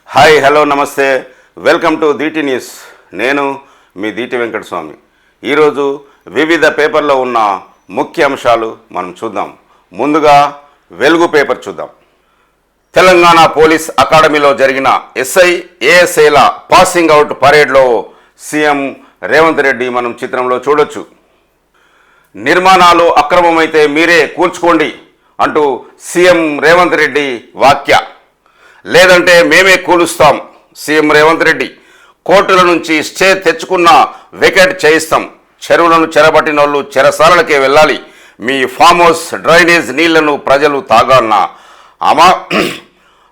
Hi hello నమస్తే welcome to Deeti news. నేను మీ దీటి వెంకటస్వామి. ఈరోజు వివిధ పేపర్లో ఉన్న ముఖ్య అంశాలు మనం చూద్దాం. ముందుగా వెలుగు పేపర్ చూద్దాం. తెలంగాణ పోలీస్ అకాడమీలో జరిగిన ఎస్ఐ ఏఎస్ఐల పాసింగ్ అవుట్ పరేడ్లో సీఎం రేవంత్ రెడ్డి మనం చిత్రంలో చూడొచ్చు. నిర్మాణాలు అక్రమమైతే మీరే కూల్చుకోండి అంటూ సీఎం రేవంత్ రెడ్డి వ్యాఖ్య. లేదంటే మేమే కూలుస్తాం. సీఎం రేవంత్ రెడ్డి కోర్టుల నుంచి స్టే తెచ్చుకున్న వెకెట్ చేయిస్తాం. చెరువులను చెరబట్టిన వాళ్ళు చెరసాలకే వెళ్ళాలి. మీ ఫామ్ హౌస్ డ్రైనేజ్ నీళ్లను ప్రజలు తాగాలన్నా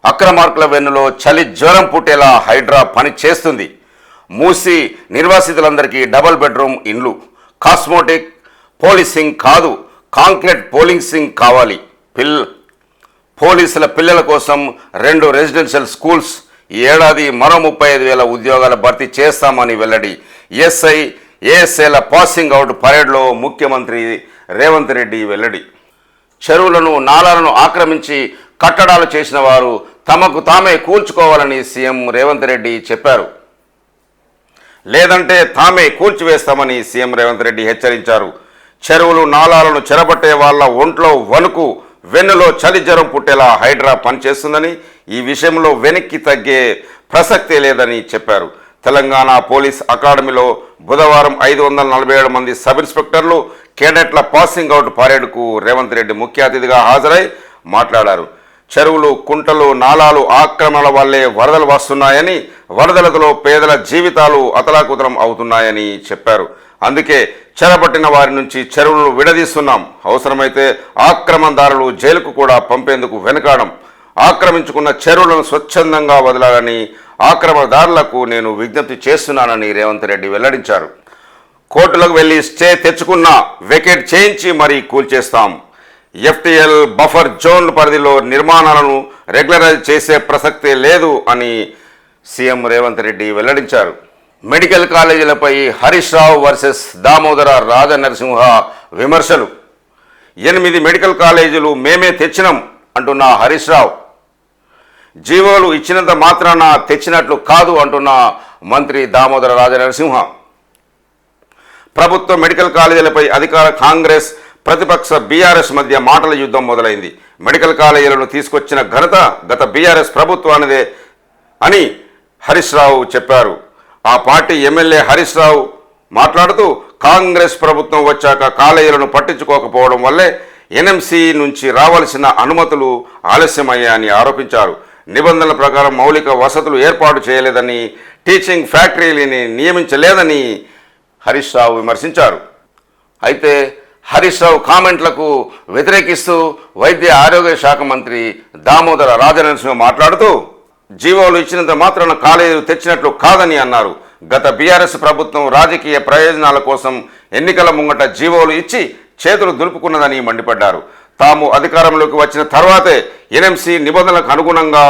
అక్రమార్కుల వెన్నులో చలి జ్వరం పుట్టేలా హైడ్రా పని చేస్తుంది. మూసి నిర్వాసితులందరికీ డబుల్ బెడ్రూమ్ ఇండ్లు. కాస్మోటిక్ పోలీసింగ్ కాదు, కాంక్రీట్ పోలీసింగ్ కావాలి. పోలీసుల పిల్లల కోసం 2 రెసిడెన్షియల్ స్కూల్స్. ఈ ఏడాది మరో 35,000 ఉద్యోగాల భర్తీ చేస్తామని వెల్లడి. ఎస్ఐ ఏఎస్ఐల పాసింగ్ అవుట్ పరేడ్లో ముఖ్యమంత్రి రేవంత్ రెడ్డి వెల్లడి. చెరువులను నాలాలను ఆక్రమించి కట్టడాలు చేసిన వారు తమకు తామే కూల్చుకోవాలని సీఎం రేవంత్ రెడ్డి చెప్పారు. లేదంటే తామే కూల్చివేస్తామని సీఎం రేవంత్ రెడ్డి హెచ్చరించారు. చెరువులు నాలాలను చెరబట్టే వాళ్ళ ఒంట్లో వణుకు, వెన్నులో చలి జ్వరం పుట్టేలా హైడ్రా పనిచేస్తుందని, ఈ విషయంలో వెనక్కి తగ్గే ప్రసక్తే లేదని చెప్పారు. తెలంగాణ పోలీస్ అకాడమీలో బుధవారం 547 మంది సబ్ ఇన్స్పెక్టర్లు కేడెట్ల పాసింగ్ అవుట్ పరేడ్కు రేవంత్ రెడ్డి ముఖ్య అతిథిగా హాజరై మాట్లాడారు. చెరువులు, కుంటలు, నాలాలు ఆక్రమణల వల్లే వరదలు వస్తున్నాయని, వరదలతో పేదల జీవితాలు అతలాకుతలం అవుతున్నాయని చెప్పారు. అందుకే చెరబట్టిన వారి నుంచి చెరువులను విడదీస్తున్నాం. అవసరమైతే ఆక్రమణదారులు జైలుకు కూడా పంపేందుకు వెనుకాడం. ఆక్రమించుకున్న చెరువులను స్వచ్ఛందంగా వదలాలని ఆక్రమణదారులకు నేను విజ్ఞప్తి చేస్తున్నానని రేవంత్ రెడ్డి వెల్లడించారు. కోర్టులకు వెళ్లి స్టే తెచ్చుకున్న వెకెట్ చేయించి మరీ కూల్చేస్తాం. ఎఫ్టీఎల్ బఫర్ జోన్ పరిధిలో నిర్మాణాలను రెగ్యులరైజ్ చేసే ప్రసక్తే లేదు అని సీఎం రేవంత్ రెడ్డి వెల్లడించారు. మెడికల్ కాలేజీలపై హరీష్ రావు వర్సెస్ దామోదర రాజనరసింహ విమర్శలు. 8 మెడికల్ కాలేజీలు మేమే తెచ్చినాం అంటున్న హరీష్ రావు. జీవోలు ఇచ్చినంత మాత్రాన తెచ్చినట్లు కాదు అంటున్న మంత్రి దామోదర రాజనరసింహ. ప్రభుత్వ మెడికల్ కాలేజీలపై అధికార కాంగ్రెస్, ప్రతిపక్ష బీఆర్ఎస్ మధ్య మాటల యుద్ధం మొదలైంది. మెడికల్ కాలేజీలను తీసుకొచ్చిన ఘనత గత బీఆర్ఎస్ ప్రభుత్వానిదే అని హరీష్ రావు చెప్పారు. ఆ పార్టీ ఎమ్మెల్యే హరీష్ రావు మాట్లాడుతూ, కాంగ్రెస్ ప్రభుత్వం వచ్చాక కాలేజీలను పట్టించుకోకపోవడం వల్లే ఎన్ఎంసీ నుంచి రావాల్సిన అనుమతులు ఆలస్యమయ్యాయని ఆరోపించారు. నిబంధనల ప్రకారం మౌలిక వసతులు ఏర్పాటు చేయలేదని, టీచింగ్ ఫ్యాక్టరీని నియమించలేదని హరీష్ రావు విమర్శించారు. అయితే హరీష్ రావు కామెంట్లకు వ్యతిరేకిస్తూ వైద్య ఆరోగ్య శాఖ మంత్రి దామోదర రాజనరసింహ మాట్లాడుతూ, జీవోలు ఇచ్చినంత మాత్రాన కాలేజీలు తెచ్చినట్లు కాదని అన్నారు. గత బీఆర్ఎస్ ప్రభుత్వం రాజకీయ ప్రయోజనాల కోసం ఎన్నికల ముంగట జీవోలు ఇచ్చి చేతులు దులుపుకున్నదని మండిపడ్డారు. తాము అధికారంలోకి వచ్చిన తర్వాతే ఎన్ఎంసీ నిబంధనలకు అనుగుణంగా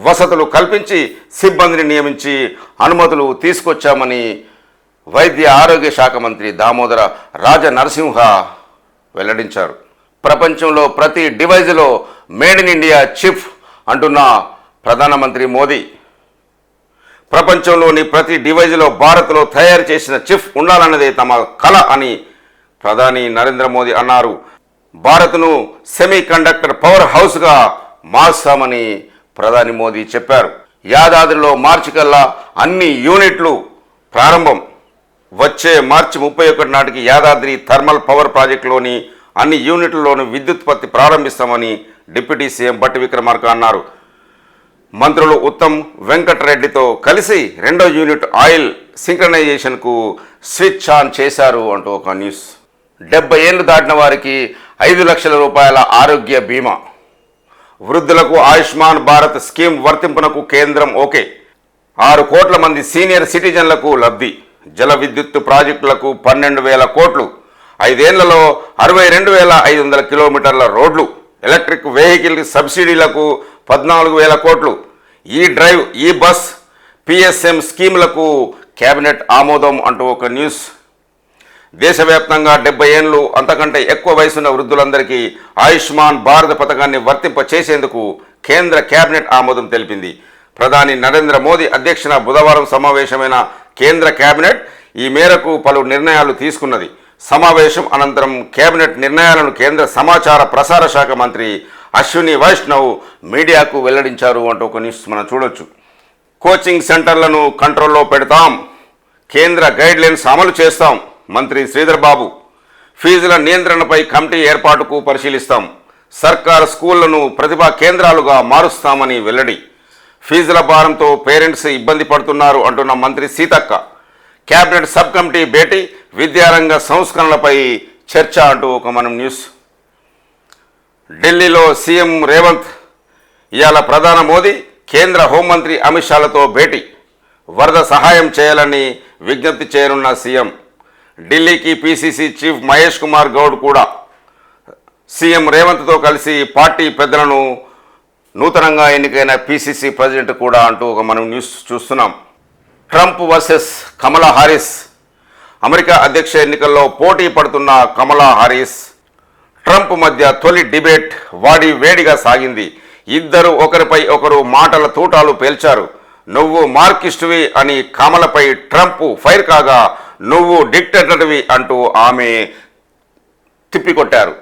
వసతులు కల్పించి సిబ్బందిని నియమించి అనుమతులు తీసుకొచ్చామని వైద్య ఆరోగ్య శాఖ మంత్రి దామోదర రాజనరసింహ వెల్లడించారు. ప్రపంచంలో ప్రతి డివైజ్లో మేడ్ ఇన్ ఇండియా చిప్ అంటున్న ప్రధానమంత్రి మోదీ. ప్రపంచంలోని ప్రతి డివైజ్లో భారత్లో తయారు చేసిన చిప్ ఉండాలన్నదే తమ కల అని ప్రధాని నరేంద్ర మోదీ అన్నారు. భారత్ను సెమీ కండక్టర్ పవర్ హౌస్గా మార్చామని ప్రధాని మోదీ చెప్పారు. యాదాద్రిలో మార్చి కల్లా అన్ని యూనిట్లు ప్రారంభం. వచ్చే మార్చి 31 నాటికి యాదాద్రి థర్మల్ పవర్ ప్రాజెక్టులోని అన్ని యూనిట్లలోనూ విద్యుత్పత్తి ప్రారంభిస్తామని డిప్యూటీ సీఎం బట్టి విక్రమార్క అన్నారు. మంత్రులు ఉత్తమ్ వెంకటరెడ్డితో కలిసి 2వ యూనిట్ ఆయిల్ సింక్రనైజేషన్కు స్విచ్ ఆన్ చేశారు అంటూ ఒక న్యూస్. 70 ఏళ్లు దాటిన వారికి 5 లక్షల రూపాయల ఆరోగ్య బీమా. వృద్ధులకు ఆయుష్మాన్ భారత్ స్కీమ్ వర్తింపునకు కేంద్రం ఓకే. 6 కోట్ల మంది సీనియర్ సిటిజన్లకు లబ్ధి. జల విద్యుత్ ప్రాజెక్టులకు 12,000 కోట్లు. 5 ఏళ్లలో 62,500 కిలోమీటర్ల రోడ్లు. ఎలక్ట్రిక్ వెహికల్ సబ్సిడీలకు 14,000 కోట్లు. ఈ డ్రైవ్, ఈ బస్, పిఎస్ఎం స్కీములకు కేబినెట్ ఆమోదం అంటూ ఒక న్యూస్. దేశవ్యాప్తంగా 70 ఏళ్ళు అంతకంటే ఎక్కువ వయసున్న వృద్ధులందరికీ ఆయుష్మాన్ భారత్ పథకాన్ని వర్తింప చేసేందుకు కేంద్ర కేబినెట్ ఆమోదం తెలిపింది. ప్రధాని నరేంద్ర మోదీ అధ్యక్షన బుధవారం సమావేశమైన కేంద్ర కేబినెట్ ఈ మేరకు పలు నిర్ణయాలు తీసుకున్నది. సమావేశం అనంతరం కేబినెట్ నిర్ణయాలను కేంద్ర సమాచార ప్రసార శాఖ మంత్రి అశ్విని వైష్ణవ్ మీడియాకు వెల్లడించారు అంటూ ఒక న్యూస్ మనం చూడొచ్చు. కోచింగ్ సెంటర్లను కంట్రోల్లో పెడతాం, కేంద్ర గైడ్లైన్స్ అమలు చేస్తాం. మంత్రి శ్రీధర్ బాబు ఫీజుల నియంత్రణపై కమిటీ ఏర్పాటుకు పరిశీలిస్తాం. సర్కారు స్కూళ్లను ప్రతిభా కేంద్రాలుగా మారుస్తామని వెల్లడి. ఫీజుల భారంతో పేరెంట్స్ ఇబ్బంది పడుతున్నారు అంటున్న మంత్రి సీతక్క. కేబినెట్ సబ్ కమిటీ భేటీ, విద్యారంగ సంస్కరణలపై చర్చ అంటూ ఒక మనం న్యూస్. ఢిల్లీలో సీఎం రేవంత్ ఇవాళ ప్రధాని మోదీ, కేంద్ర హోంమంత్రి అమిత్ షాలతో భేటీ. వరద సహాయం చేయాలని విజ్ఞప్తి చేయనున్న సీఎం. ఢిల్లీకి పీసీసీ చీఫ్ మహేష్ కుమార్ గౌడ్ కూడా సీఎం రేవంత్తో కలిసి పార్టీ పెద్దలను, నూతనంగా ఎన్నికైన పీసీసీ ప్రెసిడెంట్ కూడా అంటూ ఒక మనం న్యూస్ చూస్తున్నాం. ట్రంప్ వర్సెస్ కమలా హారిస్. అమెరికా అధ్యక్ష ఎన్నికల్లో పోటీ పడుతున్న కమలా హారిస్, ట్రంప్ మధ్య తొలి డిబేట్ వాడి వేడిగా సాగింది. ఇద్దరు ఒకరిపై ఒకరు మాటల తూటాలు పేల్చారు. నువ్వు మార్కిస్టువి అని కమలపై ట్రంప్ ఫైర్ కాగా, నువ్వు డిక్టేటర్వి అంటూ ఆమె తిప్పికొట్టారు.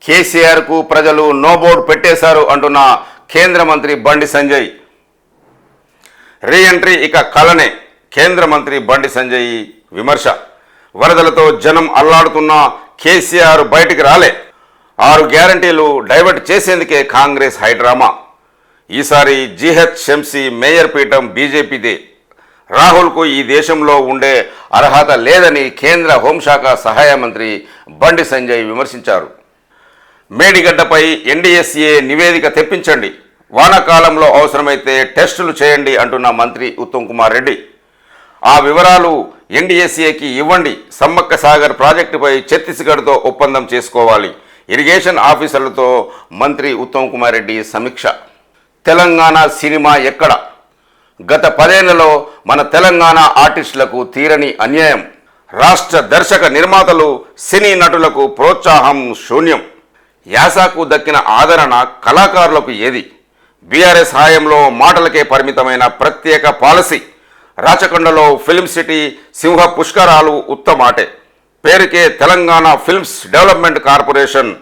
కేసీఆర్కు ప్రజలు నో బోర్డు పెట్టేశారు అంటున్న కేంద్ర మంత్రి బండి సంజయ్. రీఎంట్రీ ఇక కలనే, కేంద్ర మంత్రి బండి సంజయ్ విమర్శ. వరదలతో జనం అల్లాడుతున్న కేసీఆర్ బయటికి రాలే. 6 గ్యారంటీలు డైవర్ట్ చేసేందుకే కాంగ్రెస్ హైడ్రామా. ఈసారి జీహెచ్ఎంసీ మేయర్ పీఠం బీజేపీదే. రాహుల్కు ఈ దేశంలో ఉండే అర్హత లేదని కేంద్ర హోంశాఖ సహాయ మంత్రి బండి సంజయ్ విమర్శించారు. మేడిగడ్డపై ఎన్డీఎస్ఏ నివేదిక తెప్పించండి, వానాకాలంలో అవసరమైతే టెస్టులు చేయండి అంటున్న మంత్రి ఉత్తమ్ కుమార్ రెడ్డి. ఆ వివరాలు ఎన్డీఎస్ఏకి ఇవ్వండి. సమ్మక్క సాగర్ ప్రాజెక్టుపై ఛత్తీస్గఢ్తో ఒప్పందం చేసుకోవాలి. ఇరిగేషన్ ఆఫీసర్లతో మంత్రి ఉత్తమ్ కుమార్ రెడ్డి సమీక్ష. తెలంగాణ సినిమా ఎక్కడ? గత 10 ఏళ్లలో మన తెలంగాణ ఆర్టిస్టులకు తీరని అన్యాయం. రాష్ట్ర దర్శక నిర్మాతలు, సినీ నటులకు ప్రోత్సాహం శూన్యం. యాసకు దక్కిన ఆదరణ కళాకారులకు ఏది? బీఆర్ఎస్ హాయంలో మాటలకే పరిమితమైన ప్రత్యేక పాలసీ. రాచకొండలో ఫిల్మ్ సిటీ, సింహ పుష్కరాలు ఉత్తమాటే. పేరుకే తెలంగాణ ఫిల్మ్స్ డెవలప్మెంట్ కార్పొరేషన్.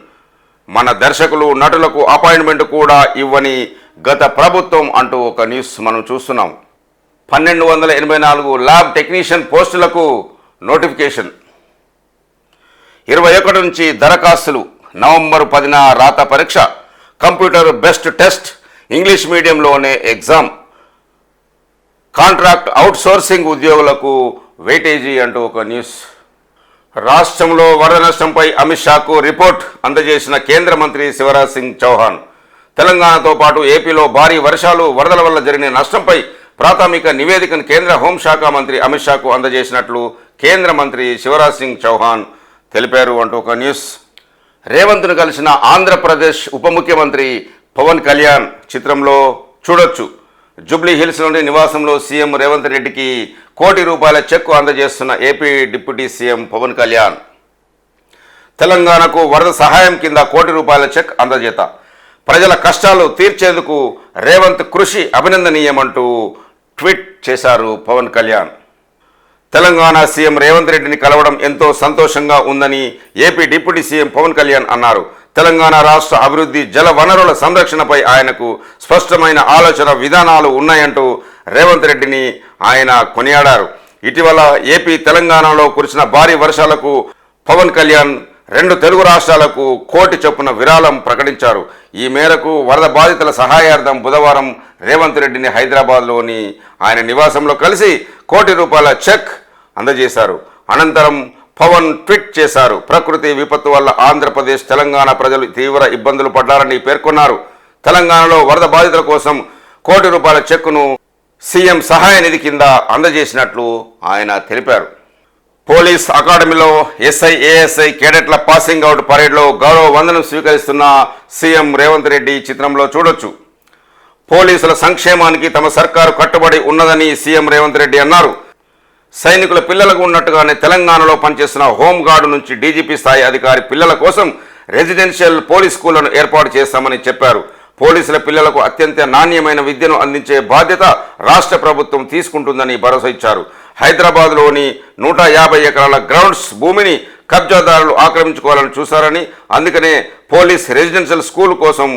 మన దర్శకులు, నటులకు అపాయింట్మెంట్ కూడా ఇవ్వని గత ప్రభుత్వం అంటూ ఒక న్యూస్ మనం చూస్తున్నాం. 1284 ల్యాబ్ టెక్నీషియన్ పోస్టులకు నోటిఫికేషన్. 21 నుంచి దరఖాస్తులు. నవంబర్ 10న రాత పరీక్ష. Computer based test. ఇంగ్లీష్ మీడియంలోనే ఎగ్జామ్. కాంట్రాక్ట్ అవుట్సోర్సింగ్ ఉద్యోగులకు వెయిటేజీ అంటూ ఒక న్యూస్. రాష్ట్రంలో వరద నష్టంపై అమిత్ షాకు రిపోర్ట్ అందజేసిన కేంద్ర మంత్రి శివరాజ్ సింగ్ చౌహాన్. తెలంగాణతో పాటు ఏపీలో భారీ వర్షాలు, వరదల వల్ల జరిగిన నష్టంపై ప్రాథమిక నివేదికను కేంద్ర హోంశాఖ మంత్రి అమిత్ షాకు అందజేసినట్లు కేంద్ర మంత్రి శివరాజ్ సింగ్ చౌహాన్ తెలిపారు అంటూ ఒక న్యూస్. రేవంత్ను కలిసిన ఆంధ్రప్రదేశ్ ఉప ముఖ్యమంత్రి పవన్ కళ్యాణ్ చిత్రంలో చూడొచ్చు. జూబ్లీ హిల్స్లోని నివాసంలో సీఎం రేవంత్ రెడ్డికి ₹1 కోటి చెక్కు అందజేస్తున్న AP deputy CM Pawan Kalyan. తెలంగాణకు వరద సహాయం కింద ₹1 కోటి చెక్ అందజేత. ప్రజల కష్టాలు తీర్చేందుకు రేవంత్ కృషి అభినందనీయమంటూ ట్వీట్ చేశారు పవన్ కళ్యాణ్. తెలంగాణ సీఎం రేవంత్ రెడ్డిని కలవడం ఎంతో సంతోషంగా ఉందని AP deputy CM Pawan Kalyan అన్నారు. తెలంగాణ రాష్ట్ర అభివృద్ధి, జల వనరుల సంరక్షణపై ఆయనకు స్పష్టమైన ఆలోచన విధానాలు ఉన్నాయంటూ రేవంత్ రెడ్డిని ఆయన కొనియాడారు. ఇటీవల ఏపీ, తెలంగాణలో కురిసిన భారీ వర్షాలకు పవన్ కళ్యాణ్ 2 తెలుగు రాష్ట్రాలకు ₹1 కోటి చొప్పున విరాళం ప్రకటించారు. ఈ మేరకు వరద బాధితుల సహాయార్థం బుధవారం రేవంత్ రెడ్డిని హైదరాబాద్లోని ఆయన నివాసంలో కలిసి ₹1 కోటి చెక్ అందజేశారు. అనంతరం పవన్ ట్వీట్ చేశారు. ప్రకృతి విపత్తు వల్ల ఆంధ్రప్రదేశ్, తెలంగాణ ప్రజలు తీవ్ర ఇబ్బందులు పడ్డారని పేర్కొన్నారు. తెలంగాణలో వరద బాధితుల కోసం ₹1 కోటి చెక్కును సీఎం సహాయ నిధి కింద అందజేసినట్లు ఆయన తెలిపారు. పోలీస్ అకాడమీలో ఎస్ఐ, ఏఎస్ఐ కేడెట్ల పాసింగ్ అవుట్ పరేడ్లో గౌరవ వందనం స్వీకరిస్తున్న సీఎం రేవంత్ రెడ్డి చిత్రంలో చూడొచ్చు. పోలీసుల సంక్షేమానికి తమ సర్కారు కట్టుబడి ఉన్నదని సీఎం రేవంత్ రెడ్డి అన్నారు. సైనికుల పిల్లలకు ఉన్నట్టుగానే తెలంగాణలో పనిచేస్తున్న హోంగార్డు నుంచి డీజీపీ స్థాయి అధికారి పిల్లల కోసం రెసిడెన్షియల్ పోలీస్ స్కూళ్లను ఏర్పాటు చేస్తామని చెప్పారు. పోలీసుల పిల్లలకు అత్యంత నాణ్యమైన విద్యను అందించే బాధ్యత రాష్ట్ర ప్రభుత్వం తీసుకుంటుందని భరోసా ఇచ్చారు. హైదరాబాద్లోని 150 ఎకరాల గ్రౌండ్స్ భూమిని కబ్జాదారులు ఆక్రమించుకోవాలని చూశారని, అందుకనే పోలీస్ రెసిడెన్షియల్ స్కూల్ కోసం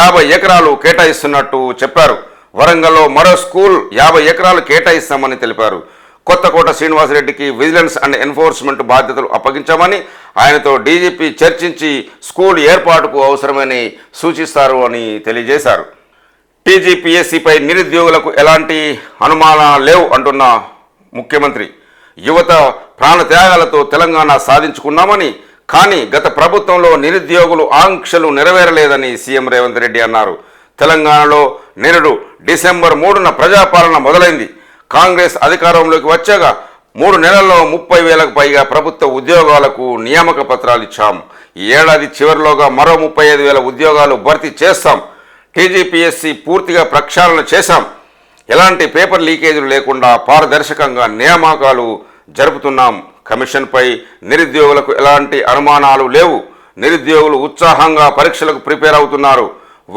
50 ఎకరాలు కేటాయిస్తున్నట్టు చెప్పారు. వరంగల్లో మరో స్కూల్ 50 ఎకరాలు కేటాయిస్తామని తెలిపారు. కొత్తకోట శ్రీనివాసరెడ్డికి విజిలెన్స్ అండ్ ఎన్ఫోర్స్మెంట్ బాధ్యతలు అప్పగించామని, ఆయనతో డీజీపీ చర్చించి స్కూల్ ఏర్పాటుకు అవసరమని సూచిస్తారు అని తెలియజేశారు. టీజీపీఎస్సీపై నిరుద్యోగులకు ఎలాంటి అనుమానాలు లేవు అంటున్న ముఖ్యమంత్రి, యువత ప్రాణత్యాగాలతో తెలంగాణ సాధించుకున్నామని, కానీ గత ప్రభుత్వంలో నిరుద్యోగులు ఆంక్షలు నెరవేరలేదని సీఎం రేవంత్ రెడ్డి అన్నారు. తెలంగాణలో నేడు డిసెంబర్ 3న ప్రజాపాలన మొదలైంది. కాంగ్రెస్ అధికారంలోకి వచ్చాక 3 నెలల్లో 30,000కు పైగా ప్రభుత్వ ఉద్యోగాలకు నియామక పత్రాలు ఇచ్చాం. ఈ ఏడాది చివరిలోగా మరో 35,000 ఉద్యోగాలు భర్తీ చేస్తాం. టీజీపీఎస్సీ పూర్తిగా ప్రక్షాళన చేశాం. ఎలాంటి పేపర్ లీకేజీలు లేకుండా పారదర్శకంగా నియామకాలు జరుపుతున్నాం. కమిషన్పై నిరుద్యోగులకు ఎలాంటి అనుమానాలు లేవు. నిరుద్యోగులు ఉత్సాహంగా పరీక్షలకు ప్రిపేర్ అవుతున్నారు.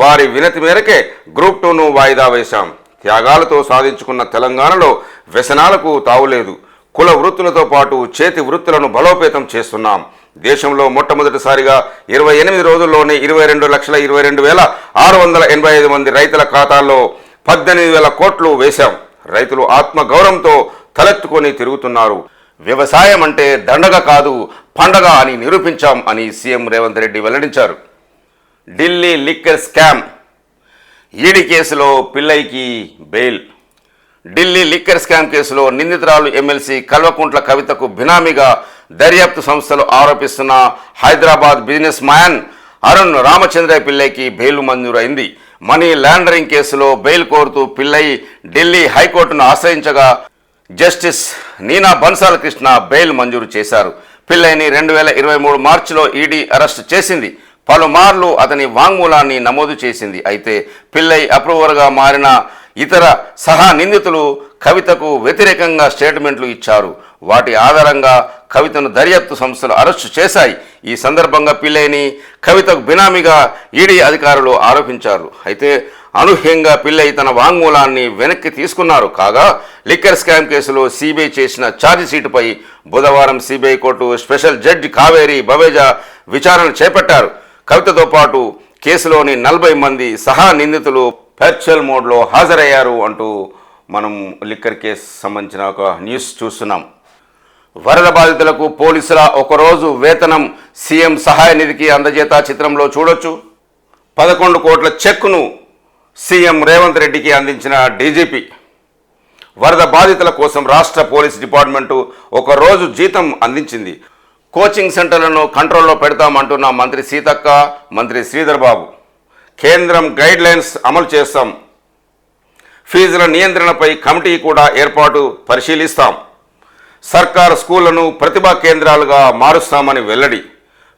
వారి వినతి మేరకే గ్రూప్ 2ను వాయిదా వేశాం. త్యాగాలతో సాధించుకున్న తెలంగాణలో వ్యసనాలకు తావులేదు. కుల వృత్తులతో పాటు చేతి వృత్తులను బలోపేతం చేస్తున్నాం. దేశంలో మొట్టమొదటిసారిగా 28 రోజుల్లోనే 22,22,685 మంది రైతుల ఖాతాల్లో 18,000 కోట్లు వేశాం. రైతులు ఆత్మగౌరవంతో తలెత్తుకొని తిరుగుతున్నారు. వ్యవసాయం అంటే దండగ కాదు, పండగ అని నిరూపించాం అని సీఎం రేవంత్ రెడ్డి వెల్లడించారు. ఢిల్లీ లిక్కర్ స్కామ్, ఈడీ కేసులో పిల్లైకి బెయిల్. ఢిల్లీ లిక్కర్ స్కామ్ కేసులో నిందితురాలు ఎమ్మెల్సీ కల్వకుంట్ల కవితకు బినామీగా దర్యాప్తు సంస్థలు ఆరోపిస్తున్న హైదరాబాద్ బిజినెస్ మ్యాన్ అరుణ్ రామచంద్ర పిల్లైకి బెయిల్ మంజూరైంది. మనీ లాండరింగ్ కేసులో బెయిల్ కోరుతూ పిల్లై ఢిల్లీ హైకోర్టును ఆశ్రయించగా జస్టిస్ నీనా బన్సాల్ కృష్ణ బెయిల్ మంజూరు చేశారు. పిల్లైని 2023 మార్చిలో ఈడీ అరెస్టు చేసింది. పలుమార్లు అతని వాంగ్మూలాన్ని నమోదు చేసింది. అయితే పిల్లై అప్రూవర్గా మారిన ఇతర సహా నిందితులు కవితకు వ్యతిరేకంగా స్టేట్మెంట్లు ఇచ్చారు. వాటి ఆధారంగా కవితను దర్యాప్తు సంస్థలు అరెస్టు చేశాయి. ఈ సందర్భంగా పిల్లైని కవితకు బినామీగా ఈడీ అధికారులు ఆరోపించారు. అయితే అనూహ్యంగా పిల్లై తన వాంగ్మూలాన్ని వెనక్కి తీసుకున్నారు. కాగా లిక్కర్ స్కామ్ కేసులో సిబిఐ చేసిన ఛార్జిషీటుపై బుధవారం CBI court special judge Kaveri Baweja విచారణ చేపట్టారు. కవితతో పాటు కేసులోని 40 మంది సహా నిందితులు వర్చువల్ మోడ్లో హాజరయ్యారు అంటూ మనం లిక్కర్ కేసు సంబంధించిన ఒక న్యూస్ చూస్తున్నాం. వరద బాధితులకు పోలీసుల ఒకరోజు వేతనం సీఎం సహాయ నిధికి అందజేత చిత్రంలో చూడొచ్చు. 11 కోట్ల చెక్కును సీఎం రేవంత్ రెడ్డికి అందించిన డీజీపీ. వరద బాధితుల కోసం రాష్ట్ర పోలీస్ డిపార్ట్మెంటు ఒకరోజు జీతం అందించింది. కోచింగ్ సెంటర్లను కంట్రోల్లో పెడతామంటున్న మంత్రి సీతక్క, మంత్రి శ్రీధర్ బాబు. కేంద్రం గైడ్ లైన్స్ అమలు చేస్తాం. ఫీజుల నియంత్రణపై కమిటీ కూడా ఏర్పాటు పరిశీలిస్తాం. సర్కారు స్కూళ్లను ప్రతిభా కేంద్రాలుగా మారుస్తామని వెల్లడి.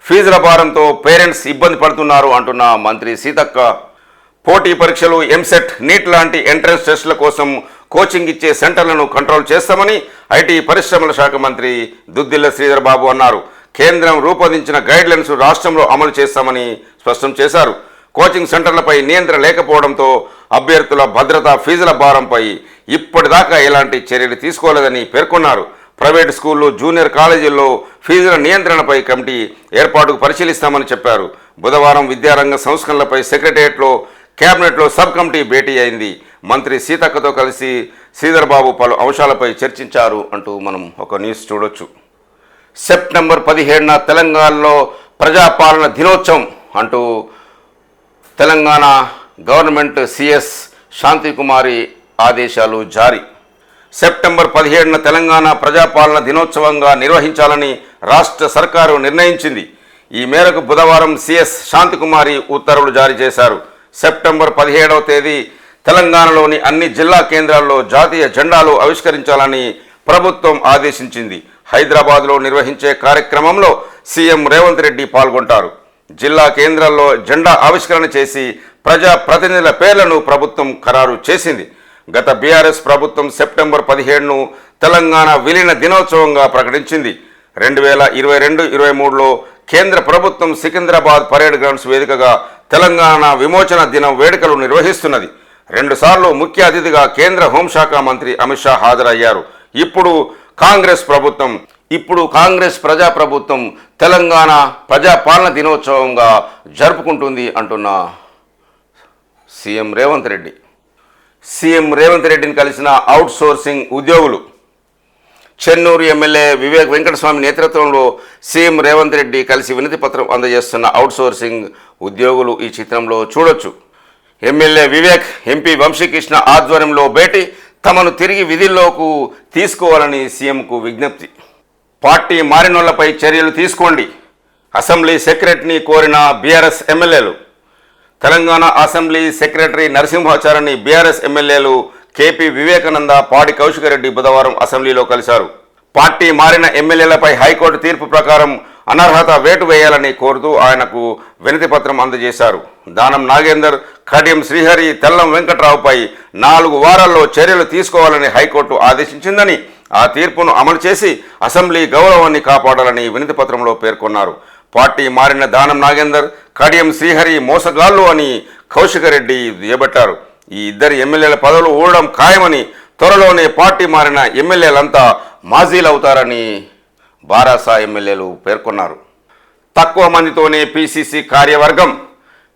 ఫీజుల భారంతో పేరెంట్స్ ఇబ్బంది పడుతున్నారు అంటున్న మంత్రి సీతక్క. పోటీ పరీక్షలు, ఎంసెట్, నీట్ లాంటి ఎంట్రన్స్ టెస్టుల కోసం కోచింగ్ ఇచ్చే సెంటర్లను కంట్రోల్ చేస్తామని ఐటీ పరిశ్రమల శాఖ మంత్రి దుద్దిల్ల శ్రీధర్ బాబు అన్నారు. కేంద్రం రూపొందించిన గైడ్లైన్స్ రాష్ట్రంలో అమలు చేస్తామని స్పష్టం చేశారు. కోచింగ్ సెంటర్లపై నియంత్రణ లేకపోవడంతో అభ్యర్థుల భద్రత, ఫీజుల భారంపై ఇప్పటిదాకా ఎలాంటి చర్యలు తీసుకోలేదని పేర్కొన్నారు. ప్రైవేట్ స్కూళ్లు, జూనియర్ కాలేజీల్లో ఫీజుల నియంత్రణపై కమిటీ ఏర్పాటుకు పరిశీలిస్తామని చెప్పారు. బుధవారం విద్యారంగ సంస్కరణలపై సెక్రటేరియట్లో, కేబినెట్లో సబ్ కమిటీ భేటీ అయింది. మంత్రి సీతక్కతో కలిసి శ్రీధర్ బాబు పలు అంశాలపై చర్చించారు అంటూ మనం ఒక న్యూస్ చూడొచ్చు. సెప్టెంబర్ 17న తెలంగాణలో ప్రజాపాలన దినోత్సవం అంటూ తెలంగాణ గవర్నమెంట్ సిఎస్ శాంతికుమారి ఆదేశాలు జారీ. సెప్టెంబర్ 17న తెలంగాణ ప్రజాపాలన దినోత్సవంగా నిర్వహించాలని రాష్ట్ర సర్కారు నిర్ణయించింది. ఈ మేరకు బుధవారం సిఎస్ శాంతికుమారి ఉత్తర్వులు జారీ చేశారు. సెప్టెంబర్ 17వ తేదీ తెలంగాణలోని అన్ని జిల్లా కేంద్రాల్లో జాతీయ జెండాలు ఆవిష్కరించాలని ప్రభుత్వం ఆదేశించింది. హైదరాబాద్లో నిర్వహించే కార్యక్రమంలో సీఎం రేవంత్ రెడ్డి పాల్గొంటారు. జిల్లా కేంద్రాల్లో జెండా ఆవిష్కరణ చేసి ప్రజాప్రతినిధుల పేర్లను ప్రభుత్వం ఖరారు చేసింది. గత బీఆర్ఎస్ ప్రభుత్వం సెప్టెంబర్ 17ను తెలంగాణ విలీన దినోత్సవంగా ప్రకటించింది. 2022-23లో కేంద్ర ప్రభుత్వం సికింద్రాబాద్ పరేడ్ గ్రౌండ్స్ వేదికగా తెలంగాణ విమోచన దినం వేడుకలు నిర్వహిస్తున్నది. 2 సార్లు ముఖ్య అతిథిగా కేంద్ర హోంశాఖ మంత్రి అమిత్ షా హాజరయ్యారు. ఇప్పుడు కాంగ్రెస్ ప్రజాప్రభుత్వం తెలంగాణ ప్రజాపాలన దినోత్సవంగా జరుపుకుంటుంది అంటున్న సీఎం రేవంత్ రెడ్డి. సీఎం రేవంత్ రెడ్డిని కలిసిన అవుట్ సోర్సింగ్ ఉద్యోగులు. చెన్నూరు ఎమ్మెల్యే వివేక్ వెంకటస్వామి నేతృత్వంలో సీఎం రేవంత్ రెడ్డి కలిసి వినతి పత్రం అందజేస్తున్న అవుట్ సోర్సింగ్ ఉద్యోగులు ఈ చిత్రంలో చూడొచ్చు. ఎమ్మెల్యే వివేక్, ఎంపీ వంశీకృష్ణ ఆధ్వర్యంలో భేటీ, తమను తిరిగి విధుల్లోకి తీసుకోవాలని సీఎంకు విజ్ఞప్తి. పార్టీ మారినోళ్లపై చర్యలు తీసుకోండి, అసెంబ్లీ సెక్రటరీని కోరిన బీఆర్ఎస్ ఎమ్మెల్యేలు. తెలంగాణ అసెంబ్లీ సెక్రటరీ నరసింహాచార్యని బీఆర్ఎస్ ఎమ్మెల్యేలు కేపీ వివేకానంద, పాడి కౌశికరెడ్డి బుధవారం అసెంబ్లీలో కలిశారు. పార్టీ మారిన ఎమ్మెల్యేలపై హైకోర్టు తీర్పు ప్రకారం అనర్హత వేటు వేయాలని కోరుతూ ఆయనకు వినతి పత్రం అందజేశారు. దానం నాగేందర్, కడియం శ్రీహరి, తెల్లం వెంకట్రావుపై 4 వారాల్లో చర్యలు తీసుకోవాలని హైకోర్టు ఆదేశించిందని, ఆ తీర్పును అమలు చేసి అసెంబ్లీ గౌరవాన్ని కాపాడాలని వినతి పత్రంలో పేర్కొన్నారు. పార్టీ మారిన దానం నాగేందర్, కడియం శ్రీహరి మోసగాళ్లు అని కౌశికరెడ్డి దుయ్యబట్టారు. ఈ 2 ఎమ్మెల్యేల పదవులు ఊడడం ఖాయమని, త్వరలోనే పార్టీ మారిన ఎమ్మెల్యేలంతా మాజీలవుతారని బారాసా ఎమ్మెల్యేలు పేర్కొన్నారు. తక్కువ మందితోనే పీసీసీ కార్యవర్గం.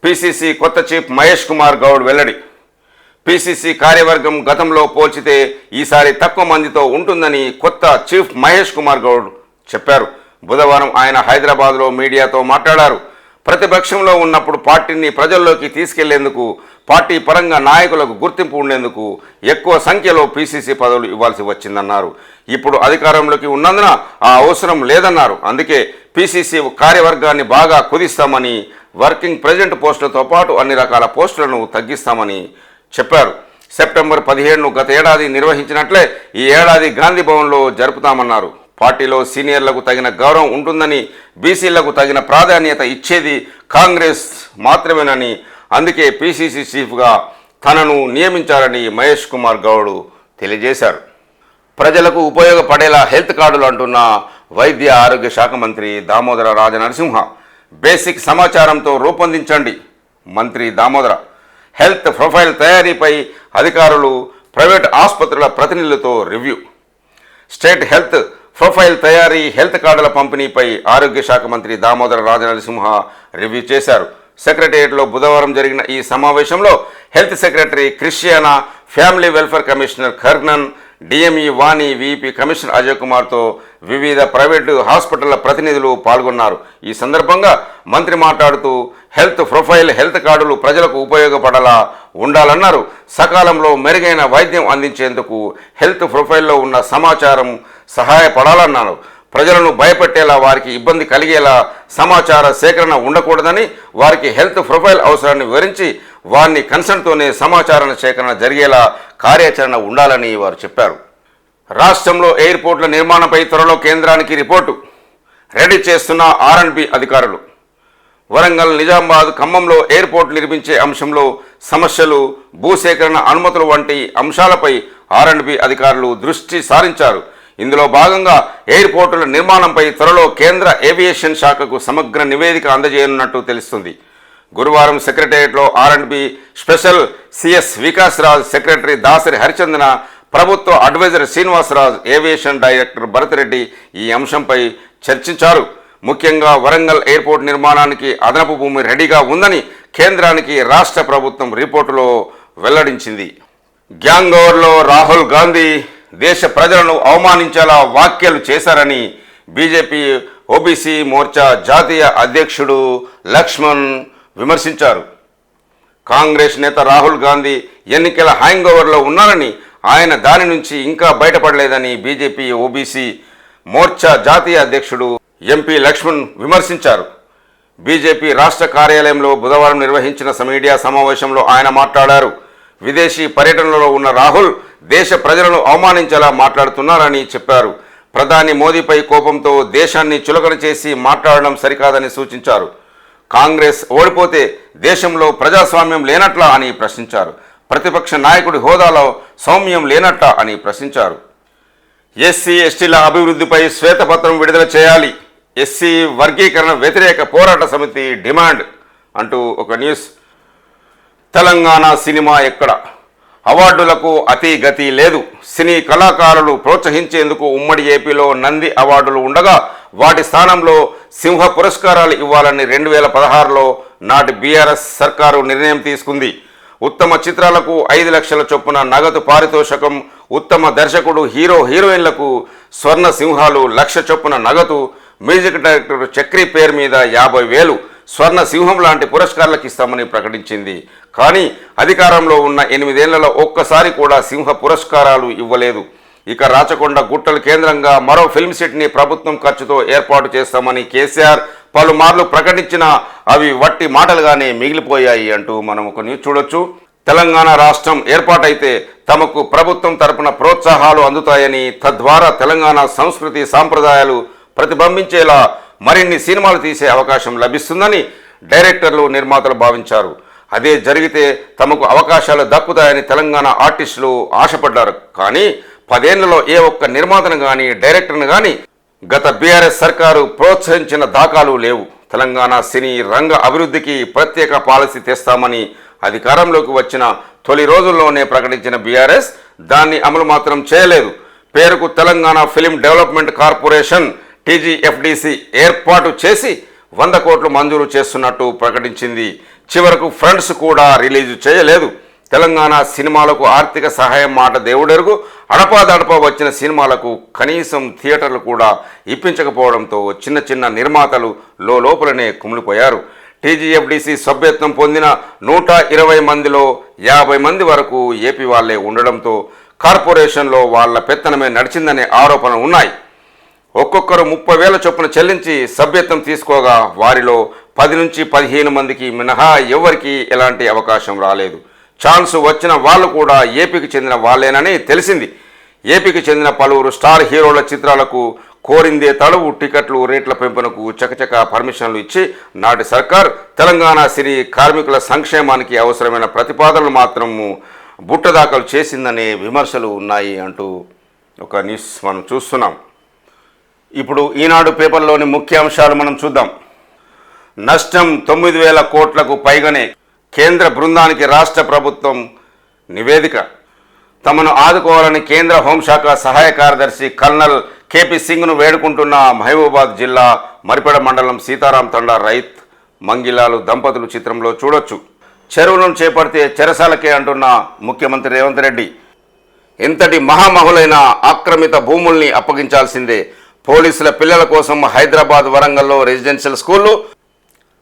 పీసీసీ కొత్త చీఫ్ మహేష్ కుమార్ గౌడ్ వెల్లడి. పీసీసీ కార్యవర్గం గతంలో పోల్చితే ఈసారి తక్కువ మందితో ఉంటుందని కొత్త చీఫ్ మహేష్ కుమార్ గౌడ్ చెప్పారు. బుధవారం ఆయన హైదరాబాద్లో మీడియాతో మాట్లాడారు. ప్రతిపక్షంలో ఉన్నప్పుడు పార్టీని ప్రజల్లోకి తీసుకెళ్లేందుకు, పార్టీ పరంగా నాయకులకు గుర్తింపు ఉండేందుకు ఎక్కువ సంఖ్యలో పీసీసీ పదవులు ఇవ్వాల్సి వచ్చిందన్నారు. ఇప్పుడు అధికారంలోకి ఉన్నందున ఆ అవసరం లేదన్నారు. అందుకే పీసీసీ కార్యవర్గాన్ని బాగా కుదిస్తామని, వర్కింగ్ ప్రెసిడెంట్ పోస్టులతో పాటు అన్ని రకాల పోస్టులను తగ్గిస్తామని చెప్పారు. సెప్టెంబర్ 17ను గత ఏడాది నిర్వహించినట్లే ఈ ఏడాది గాంధీ భవన్లో జరుపుతామన్నారు. పార్టీలో సీనియర్లకు తగిన గౌరవం ఉంటుందని, బీసీలకు తగిన ప్రాధాన్యత ఇచ్చేది కాంగ్రెస్ మాత్రమేనని, అందుకే పీసీసీ చీఫ్గా తనను నియమించారని మహేష్ కుమార్ గౌడ్ తెలియజేశారు. ప్రజలకు ఉపయోగపడేలా హెల్త్ కార్డులు అంటున్న వైద్య ఆరోగ్య శాఖ మంత్రి దామోదర రాజనరసింహ. బేసిక్ సమాచారంతో రూపొందించండి. మంత్రి దామోదర హెల్త్ ప్రొఫైల్ తయారీపై అధికారులు, ప్రైవేట్ ఆసుపత్రుల ప్రతినిధులతో రివ్యూ. స్టేట్ హెల్త్ ప్రొఫైల్ తయారీ, హెల్త్ కార్డుల పంపిణీపై ఆరోగ్య శాఖ మంత్రి దామోదర రాజనరసింహ రివ్యూ చేశారు. సెక్రటేరియట్లో బుధవారం జరిగిన ఈ సమావేశంలో health secretary Christina, family welfare commissioner Karnan, DME Vani, VP commissioner Ajay కుమార్తో వివిధ ప్రైవేటు హాస్పిటళ్ల ప్రతినిధులు పాల్గొన్నారు. ఈ సందర్భంగా మంత్రి మాట్లాడుతూ హెల్త్ ప్రొఫైల్, హెల్త్ కార్డులు ప్రజలకు ఉపయోగపడేలా ఉండాలన్నారు. సకాలంలో మెరుగైన వైద్యం అందించేందుకు హెల్త్ ప్రొఫైల్లో ఉన్న సమాచారం సహాయపడాలన్నారు. ప్రజలను భయపెట్టేలా, వారికి ఇబ్బంది కలిగేలా సమాచార సేకరణ ఉండకూడదని, వారికి హెల్త్ ప్రొఫైల్ అవసరాన్ని వివరించి వారిని కన్సర్న్తోనే సమాచార సేకరణ జరిగేలా కార్యాచరణ ఉండాలని వారు చెప్పారు. రాష్ట్రంలో ఎయిర్పోర్ట్ల నిర్మాణంపై త్వరలో కేంద్రానికి రిపోర్టు రెడీ చేస్తున్న R&B అధికారులు. వరంగల్, నిజామాబాద్, ఖమ్మంలో ఎయిర్పోర్ట్ నిర్మించే అంశంలో సమస్యలు, భూసేకరణ అనుమతులు వంటి అంశాలపై R&B అధికారులు దృష్టి సారించారు. ఇందులో భాగంగా ఎయిర్పోర్టుల నిర్మాణంపై త్వరలో కేంద్ర ఏవియేషన్ శాఖకు సమగ్ర నివేదిక అందజేయనున్నట్టు తెలుస్తుంది. గురువారం సెక్రటేరియట్లో R&B special CS Vikas Raj, secretary Dasari Harichandana, ప్రభుత్వ adviser Srinivasaraj, aviation director Bharat Reddy ఈ అంశంపై చర్చించారు. ముఖ్యంగా వరంగల్ ఎయిర్పోర్ట్ నిర్మాణానికి అదనపు భూమి రెడీగా ఉందని కేంద్రానికి రాష్ట్ర ప్రభుత్వం రిపోర్టులో వెల్లడించింది. గ్యాంగోర్లో రాహుల్ గాంధీ దేశ ప్రజలను అవమానించేలా వ్యాఖ్యలు చేశారని బీజేపీ ఓబీసీ మోర్చా జాతీయ అధ్యక్షుడు లక్ష్మణ్ విమర్శించారు. కాంగ్రెస్ నేత రాహుల్ గాంధీ ఎన్నికల హ్యాంగోవర్లో ఉన్నారని, ఆయన దాని నుంచి ఇంకా బయటపడలేదని బీజేపీ ఓబీసీ మోర్చా జాతీయ అధ్యక్షుడు ఎంపీ లక్ష్మణ్ విమర్శించారు. బీజేపీ రాష్ట్ర కార్యాలయంలో బుధవారం నిర్వహించిన మీడియా సమావేశంలో ఆయన మాట్లాడారు. విదేశీ పర్యటనలో ఉన్న రాహుల్ దేశ ప్రజలను అవమానించేలా మాట్లాడుతున్నారని చెప్పారు. ప్రధాని మోదీపై కోపంతో దేశాన్ని చులకన చేసి మాట్లాడడం సరికాదని సూచించారు. కాంగ్రెస్ ఓడిపోతే దేశంలో ప్రజాస్వామ్యం లేనట్లా అని ప్రశ్నించారు. ప్రతిపక్ష నాయకుడి హోదాలో సౌమ్యం లేనట్లా అని ప్రశ్నించారు. ఎస్సీ ఎస్టీల అభివృద్ధిపై శ్వేతపత్రం విడుదల చేయాలి. ఎస్సీ వర్గీకరణ వ్యతిరేక పోరాట సమితి డిమాండ్ అంటూ ఒక న్యూస్. తెలంగాణ సినిమా ఎక్కడ? అవార్డులకు అతి గతి లేదు. సినీ కళాకారులు ప్రోత్సహించేందుకు ఉమ్మడి ఏపీలో నంది అవార్డులు ఉండగా వాటి స్థానంలో సింహ పురస్కారాలు ఇవ్వాలని 2016లో నాటి బీఆర్ఎస్ సర్కారు నిర్ణయం తీసుకుంది. ఉత్తమ చిత్రాలకు 5 లక్షల చొప్పున నగదు పారితోషకం, ఉత్తమ దర్శకుడు, హీరో హీరోయిన్లకు స్వర్ణ సింహాలు 1 లక్ష చొప్పున నగదు, మ్యూజిక్ డైరెక్టర్ చక్రి పేరు మీద 50,000 స్వర్ణ సింహం లాంటి పురస్కారాలకు ఇస్తామని ప్రకటించింది. కానీ అధికారంలో ఉన్న 8 ఏళ్లలో ఒక్కసారి కూడా సింహ పురస్కారాలు ఇవ్వలేదు. ఇక రాచకొండ గుట్టలు కేంద్రంగా మరో ఫిల్మ్ సిటీని ప్రభుత్వం ఖర్చుతో ఏర్పాటు చేస్తామని కేసీఆర్ పలుమార్లు ప్రకటించినా అవి వట్టి మాటలుగానే మిగిలిపోయాయి అంటూ మనం ఒక న్యూస్ చూడొచ్చు. తెలంగాణ రాష్ట్రం ఏర్పాటైతే తమకు ప్రభుత్వం తరపున ప్రోత్సాహాలు అందుతాయని, తద్వారా తెలంగాణ సంస్కృతి సాంప్రదాయాలు ప్రతిబింబించేలా మరిన్ని సినిమాలు తీసే అవకాశం లభిస్తుందని డైరెక్టర్లు, నిర్మాతలు భావించారు. అదే జరిగితే తమకు అవకాశాలు దక్కుతాయని తెలంగాణ ఆర్టిస్టులు ఆశపడ్డారు. కానీ 10 ఏళ్లలో ఏ ఒక్క నిర్మాతను కానీ డైరెక్టర్ను కానీ గత బీఆర్ఎస్ సర్కారు ప్రోత్సహించిన దాఖలు లేవు. తెలంగాణ సినీ రంగ అభివృద్ధికి ప్రత్యేక పాలసీ తెస్తామని అధికారంలోకి వచ్చిన తొలి రోజుల్లోనే ప్రకటించిన బీఆర్ఎస్ దాన్ని అమలు మాత్రం చేయలేదు. పేరుకు Telangana film development corporation TGFDC ఏర్పాటు చేసి 100 కోట్లు మంజూరు చేస్తున్నట్టు ప్రకటించింది. చివరకు ఫండ్స్ కూడా రిలీజ్ చేయలేదు. తెలంగాణ సినిమాలకు ఆర్థిక సహాయం మాట దేవుడెరుగు. అడపాదడపా వచ్చిన సినిమాలకు కనీసం థియేటర్లు కూడా ఇప్పించకపోవడంతో చిన్న చిన్న నిర్మాతలు లోపలనే కుమిలిపోయారు. TGFDC సభ్యత్వం పొందిన 120 మందిలో 50 మంది వరకు ఏపీ వాళ్లే ఉండడంతో కార్పొరేషన్లో వాళ్ల పెత్తనమే నడిచిందనే ఆరోపణలు ఉన్నాయి. ఒక్కొక్కరు 30,000 చొప్పున చెల్లించి సభ్యత్వం తీసుకోగా వారిలో 10 నుంచి 15 మందికి మినహా ఎవరికి ఎలాంటి అవకాశం రాలేదు. ఛాన్స్ వచ్చిన వాళ్ళు కూడా ఏపీకి చెందిన వాళ్ళేనని తెలిసింది. ఏపీకి చెందిన పలువురు స్టార్ హీరోల చిత్రాలకు కోరిందే తడువు టికెట్లు రేట్ల పెంపునకు చకచక పర్మిషన్లు ఇచ్చి నాటి సర్కార్ తెలంగాణ సినీ కార్మికుల సంక్షేమానికి అవసరమైన ప్రతిపాదనలు మాత్రము బుట్టదాఖలు చేసిందనే విమర్శలు ఉన్నాయి అంటూ ఒక న్యూస్ మనం చూస్తున్నాం. ఇప్పుడు ఈనాడు పేపర్లోని ముఖ్యాంశాలు మనం చూద్దాం. నష్టం 9,000 కోట్లకు పైగానే కేంద్ర బృందానికి రాష్ట్ర ప్రభుత్వం నివేదిక. తమను ఆదుకోవాలని కేంద్ర హోంశాఖ సహాయ కార్యదర్శి కల్నల్ KP సింగ్ను వేడుకుంటున్న మహబూబాబాద్ జిల్లా మరిపెడ మండలం సీతారాం తండా రైత్ మంగిలాలు దంపతులు చిత్రంలో చూడొచ్చు. చెరువులను చేపడితే చెరసాలకే అంటున్న ముఖ్యమంత్రి రేవంత్ రెడ్డి. ఇంతటి మహామహులైన ఆక్రమిత భూముల్ని అప్పగించాల్సిందే. పోలీసుల పిల్లల కోసం హైదరాబాద్, వరంగల్లో రెసిడెన్షియల్ స్కూళ్లు.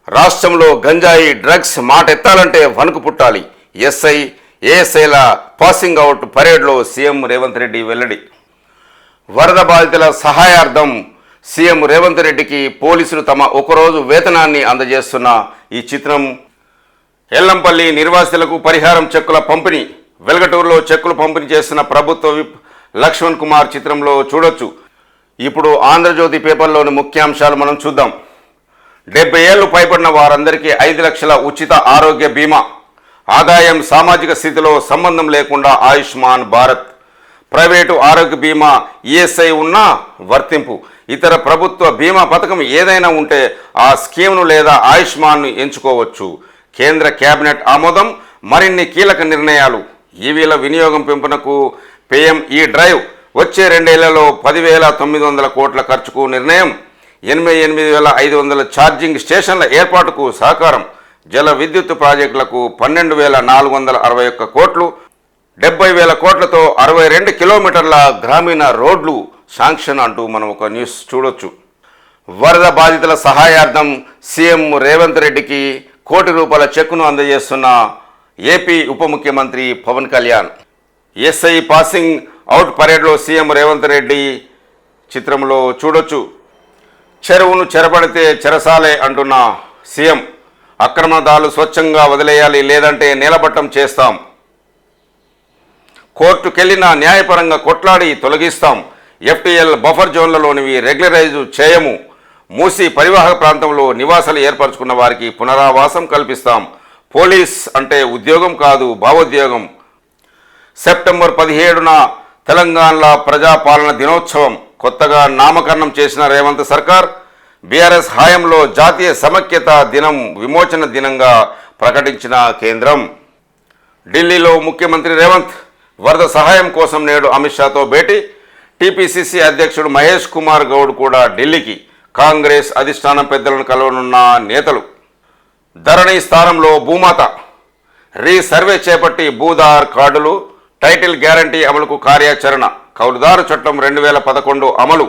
రాష్ట్రంలో గంజాయి, డ్రగ్స్ మాట ఎత్తాలంటే వణుకు పుట్టాలి. ఎస్ఐ, ఏఎస్ఐల పాసింగ్ అవుట్ పరేడ్లో సీఎం రేవంత్ రెడ్డి వెల్లడి. వరద బాధితుల సహాయార్థం సీఎం రేవంత్ రెడ్డికి పోలీసులు తమ ఒకరోజు వేతనాన్ని అందజేస్తున్న ఈ చిత్రం. ఎల్లంపల్లి నిర్వాసితులకు పరిహారం చెక్కుల పంపిణీ. వెల్గటూరులో చెక్కులు పంపిణీ చేస్తున్న ప్రభుత్వ విప్ లక్ష్మణ్ కుమార్ చిత్రంలో చూడొచ్చు. ఇప్పుడు ఆంధ్రజ్యోతి పేపర్లోని ముఖ్యాంశాలు మనం చూద్దాం. 70 ఏళ్లు పైబడిన వారందరికీ 5 లక్షల ఉచిత ఆరోగ్య బీమా. ఆదాయం, సామాజిక స్థితిలో సంబంధం లేకుండా ఆయుష్మాన్ భారత్. ప్రైవేటు ఆరోగ్య బీమా, ఈఎస్ఐ ఉన్నా వర్తింపు. ఇతర ప్రభుత్వ బీమా పథకం ఏదైనా ఉంటే ఆ స్కీమ్ను లేదా ఆయుష్మాన్ను ఎంచుకోవచ్చు. కేంద్ర కేబినెట్ ఆమోదం. మరిన్ని కీలక నిర్ణయాలు. ఈవీల వినియోగం పెంపునకు PM ఈ డ్రైవ్. వచ్చే 2 ఏళ్లలో 10,900 కోట్ల ఖర్చుకు నిర్ణయం. 88,500 ఛార్జింగ్ స్టేషన్ల ఏర్పాటుకు సహకారం. జల విద్యుత్ ప్రాజెక్టులకు 12,461 కోట్లు. 70,000 కోట్లతో 62 కిలోమీటర్ల గ్రామీణ రోడ్లు శాంక్షన్ అంటూ మనం ఒక న్యూస్ చూడొచ్చు. వరద బాధితుల సహాయార్థం సీఎం రేవంత్ రెడ్డికి ₹1 కోటి చెక్కును అందజేస్తున్న ఏపీ ఉప ముఖ్యమంత్రి Pawan Kalyan. SI passing out పరేడ్లో సీఎం రేవంత్ రెడ్డి చిత్రంలో చూడొచ్చు. చెరువును చెరబడితే చెరసాలే అంటున్న సీఎం. అక్రమదారులు స్వచ్ఛంగా వదిలేయాలి, లేదంటే నేలబట్టం చేస్తాం. కోర్టుకెళ్లినా న్యాయపరంగా కొట్లాడి తొలగిస్తాం. FTL బఫర్ జోన్లలోనివి రెగ్యులరైజ్ చేయము. మూసి పరివాహక ప్రాంతంలో నివాసాలు ఏర్పరచుకున్న వారికి పునరావాసం కల్పిస్తాం. పోలీస్ అంటే ఉద్యోగం కాదు, భావోద్యోగం. సెప్టెంబర్ 17న తెలంగాణలో ప్రజాపాలన దినోత్సవం కొత్తగా నామకరణం చేసిన రేవంత్ సర్కార్ బీఆర్ఎస్ హయాంలో జాతీయ సమైక్యత దినం విమోచన దినంగా ప్రకటించిన కేంద్రం. ఢిల్లీలో ముఖ్యమంత్రి రేవంత్ వరద సహాయం కోసం నేడు అమిత్ షాతో భేటీ. టీపీసీసీ అధ్యక్షుడు మహేష్ కుమార్ గౌడ్ కూడా ఢిల్లీకి. కాంగ్రెస్ అధిష్టానం పెద్దలను కలవనున్న నేతలు. ధరణి స్థానంలో భూమాత. రీసర్వే చేపట్టి భూదార్ కార్డులు. టైటిల్ గ్యారంటీ అమలుకు కార్యాచరణ. కౌలుదారు చట్టం 2011 అమలు.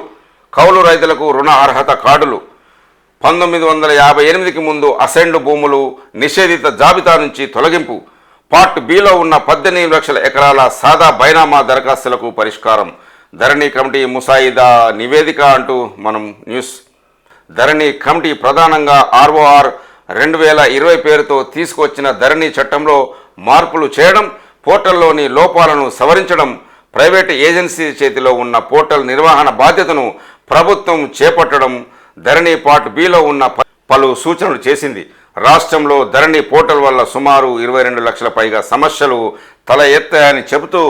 కౌలు రైతులకు రుణ అర్హత కార్డులు. 1958కి ముందు అసెండ్ భూములు నిషేధిత జాబితా నుంచి తొలగింపు. పార్ట్ బిలో ఉన్న 18 లక్షల ఎకరాల సాదా బైనామా దరఖాస్తులకు పరిష్కారం. ధరణి కమిటీ ముసాయిదా నివేదిక అంటూ మనం న్యూస్. ధరణి కమిటీ ప్రధానంగా ROR 2020 పేరుతో తీసుకొచ్చిన ధరణి చట్టంలో మార్పులు చేయడం, పోర్టల్లోని లోపాలను సవరించడం, ప్రైవేటు ఏజెన్సీ చేతిలో ఉన్న పోర్టల్ నిర్వహణ బాధ్యతను ప్రభుత్వం చేపట్టడం, ధరణి పార్ట్ బిలో ఉన్న పలు సూచనలు చేసింది. రాష్ట్రంలో ధరణి పోర్టల్ వల్ల సుమారు 22 లక్షల పైగా సమస్యలు తల ఎత్తాయని చెబుతూ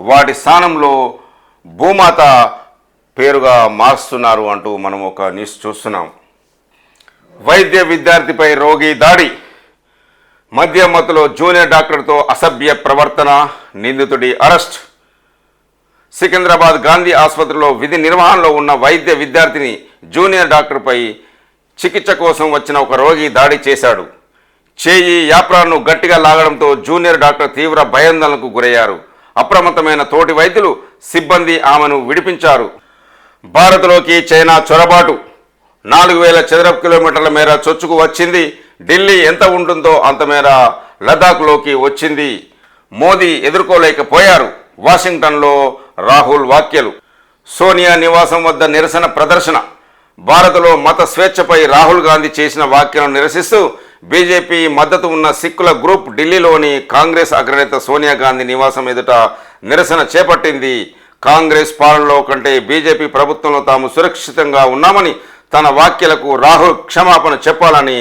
వాటి స్థానంలో భూమాత పేరుగా మారుస్తున్నారు అంటూ మనం ఒక న్యూస్ చూస్తున్నాం. వైద్య విద్యార్థిపై రోగి దాడి. మద్యం మత్తులో జూనియర్ డాక్టర్తో అసభ్య ప్రవర్తన. నిందితుడి అరెస్ట్. సికింద్రాబాద్ గాంధీ ఆసుపత్రిలో విధి నిర్వహణలో ఉన్న వైద్య విద్యార్థిని జూనియర్ డాక్టర్పై చికిత్స కోసం వచ్చిన ఒక రోగి దాడి చేశాడు. చేయి యాప్రాన్ను గట్టిగా లాగడంతో జూనియర్ డాక్టర్ తీవ్ర భయాందోళనకు గురయ్యారు. అప్రమత్తమైన తోటి వైద్యులు సిబ్బంది ఆమెను విడిపించారు. భారత్లోకి చైనా చొరబాటు. 4000 చదరపు కిలోమీటర్ల మేర చొచ్చుకు వచ్చింది. ఢిల్లీ ఎంత ఉంటుందో అంత మేర లదాఖ్లోకి వచ్చింది. మోదీ ఎదుర్కోలేకపోయారు. వాషింగ్టన్లో రాహుల్ వ్యాఖ్యలు. సోనియా నివాసం వద్ద నిరసన ప్రదర్శన. భారత్లో మత స్వేచ్ఛపై రాహుల్ గాంధీ చేసిన వ్యాఖ్యలను నిరసిస్తూ బీజేపీ మద్దతు ఉన్న సిక్కుల గ్రూప్ ఢిల్లీలోని కాంగ్రెస్ అగ్రనేత సోనియా గాంధీ నివాసం ఎదుట నిరసన చేపట్టింది. కాంగ్రెస్ పాలనలో కంటే బీజేపీ ప్రభుత్వంలో తాము సురక్షితంగా ఉన్నామని, తన వ్యాఖ్యలకు రాహుల్ క్షమాపణ చెప్పాలని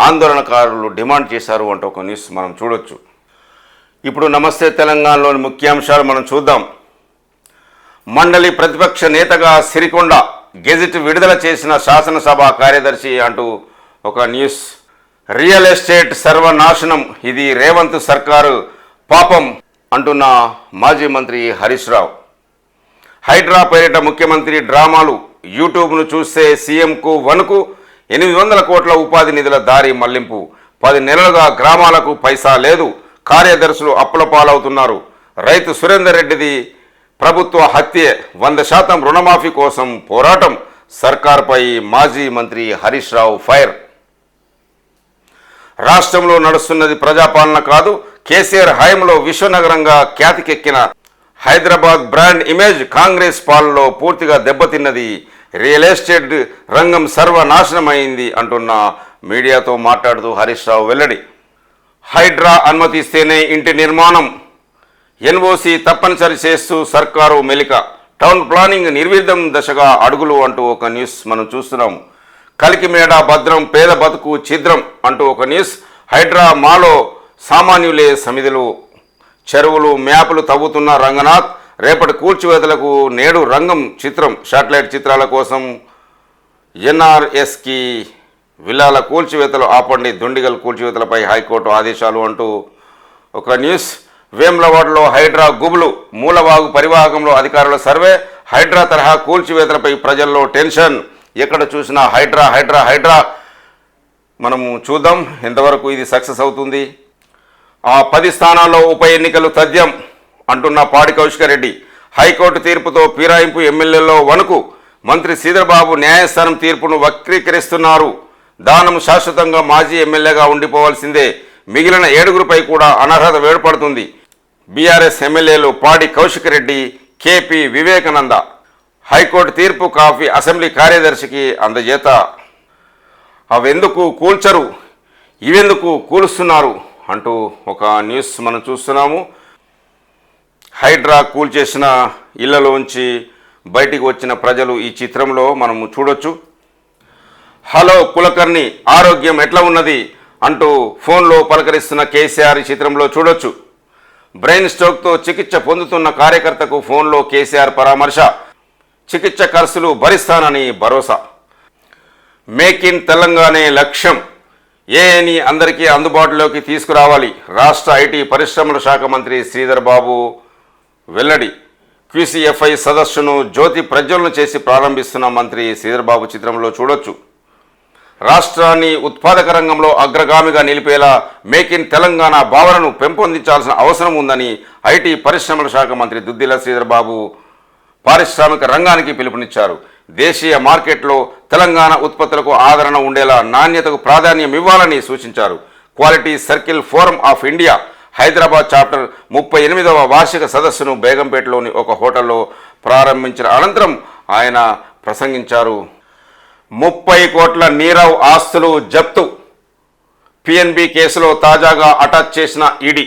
ఆందోళనకారులు డిమాండ్ చేశారు అంటూ ఒక న్యూస్ మనం చూడొచ్చు. ఇప్పుడు నమస్తే తెలంగాణలోని ముఖ్యాంశాలు మనం చూద్దాం. మండలి ప్రతిపక్ష నేతగా సిరికొండ. గెజిట్ విడుదల చేసిన శాసనసభ కార్యదర్శి అంటూ ఒక న్యూస్. రియల్ ఎస్టేట్ సర్వనాశనం, ఇది రేవంత్ సర్కారు పాపం అంటున్న మాజీ మంత్రి హరీష్ రావు. హైడ్రా పేరిట ముఖ్యమంత్రి డ్రామాలు. యూట్యూబ్ను చూస్తే సీఎంకు వణుకు. 800 కోట్ల ఉపాధి నిధుల దారి మళ్లింపు. 10 నెలలుగా గ్రామాలకు పైసా లేదు. కార్యదర్శులు అప్పుల పాలవుతున్నారు. రైతు సురేందర్ రెడ్డిది ప్రభుత్వ హత్యే. 100% రుణమాఫీ కోసం పోరాటం. సర్కార్పై మాజీ మంత్రి హరీష్ రావు ఫైర్. రాష్ట్రంలో నడుస్తున్నది ప్రజాపాలన కాదు. కేసీఆర్ హయాంలో విశ్వనగరంగా ఖ్యాతికెక్కిన హైదరాబాద్ బ్రాండ్ ఇమేజ్ కాంగ్రెస్ పాలనలో పూర్తిగా దెబ్బతిన్నది. రియల్ ఎస్టేట్ రంగం సర్వనాశనమైంది అంటున్న మీడియాతో మాట్లాడుతూ హరీష్ రావు వెల్లడి. హైడ్రా అనుమతిస్తేనే ఇంటి నిర్మాణం. ఎన్ఓసి తప్పనిసరి చేస్తూ సర్కారు మెలిక. టౌన్ ప్లానింగ్ నిర్విధం దశగా అడుగులు అంటూ ఒక న్యూస్ మనం చూస్తున్నాం. కలికిమేడ భద్రం, పేద బతుకు ఛిద్రం అంటూ ఒక న్యూస్. హైడ్రా మాలో సామాన్యులే సమిధులు. చెరువులు మ్యాపులు తవ్వుతున్న రంగనాథ్. రేపటి కూల్చివేతలకు నేడు రంగం చిత్రం. శాటిలైట్ చిత్రాల కోసం ఎన్ఆర్ఎస్కి విల్లాల కూల్చివేతలు ఆపండి. దుండిగల్ కూల్చివేతలపై హైకోర్టు ఆదేశాలు అంటూ ఒక న్యూస్. వేములవాడలో హైడ్రా గుబులు. మూలవాగు పరివాహకంలో అధికారుల సర్వే. హైడ్రా తరహా కూల్చివేతలపై ప్రజల్లో టెన్షన్. ఎక్కడ చూసినా హైడ్రా హైడ్రా హైడ్రా. మనము చూద్దాం ఎంతవరకు ఇది సక్సెస్ అవుతుంది. ఆ 10 స్థానాల్లో ఉప ఎన్నికలు తథ్యం అంటున్న పాడి కౌశికరెడ్డి. హైకోర్టు తీర్పుతో పీరాయింపు. ఎమ్మెల్యేలో వణుకు. మంత్రి శ్రీధర్బాబు న్యాయస్థానం తీర్పును వక్రీకరిస్తున్నారు. దానం శాశ్వతంగా మాజీ ఎమ్మెల్యేగా ఉండిపోవాల్సిందే. మిగిలిన 7గురిపై కూడా అనర్హత వేడుపడుతుంది. బీఆర్ఎస్ ఎమ్మెల్యేలు పాడి కౌశికరెడ్డి, కేపీ వివేకానంద. హైకోర్టు తీర్పు కాపీ అసెంబ్లీ కార్యదర్శికి అందజేత. అవెందుకు కూల్చరు, ఇవెందుకు కూలుస్తున్నారు అంటూ ఒక న్యూస్ మనం చూస్తున్నాము. హైడ్రా కూల్చేసిన ఇళ్లలోంచి బయటికి వచ్చిన ప్రజలు ఈ చిత్రంలో మనము చూడొచ్చు. హలో కులకర్ణి, ఆరోగ్యం ఎట్లా ఉన్నది అంటూ ఫోన్లో పలకరిస్తున్న కేసీఆర్ ఈ చిత్రంలో చూడొచ్చు. బ్రెయిన్ స్ట్రోక్తో చికిత్స పొందుతున్న కార్యకర్తకు ఫోన్లో కేసీఆర్ పరామర్శ. చికిత్స ఖర్చులు భరిస్తానని భరోసా. మేక్ ఇన్ తెలంగాణ లక్ష్యం ఏఐని అందరికీ అందుబాటులోకి తీసుకురావాలి. రాష్ట్ర ఐటీ పరిశ్రమల శాఖ మంత్రి శ్రీధర్ బాబు వెల్లడి. క్యూసీఎఫ్ఐ సదస్సును జ్యోతి ప్రజ్వలన చేసి ప్రారంభిస్తున్న మంత్రి శ్రీధర్ బాబు చిత్రంలో చూడొచ్చు. రాష్ట్రాన్ని ఉత్పాదక రంగంలో అగ్రగామిగా నిలిపేలా మేక్ ఇన్ తెలంగాణ భావనను పెంపొందించాల్సిన అవసరం ఉందని ఐటీ పరిశ్రమల శాఖ మంత్రి దుద్దిల్ల శ్రీధర్ బాబు పారిశ్రామిక రంగానికి పిలుపునిచ్చారు. దేశీయ మార్కెట్లో తెలంగాణ ఉత్పత్తులకు ఆదరణ ఉండేలా నాణ్యతకు ప్రాధాన్యం ఇవ్వాలని సూచించారు. Quality circle forum of India Hyderabad chapter 38వ వార్షిక సదస్సును బేగంపేటలోని ఒక హోటల్లో ప్రారంభించిన అనంతరం ఆయన ప్రసంగించారు. 30 కోట్ల నీరవ్ ఆస్తులు జప్తు. పిఎన్బి కేసులో తాజాగా అటాచ్ చేసిన ఈడీ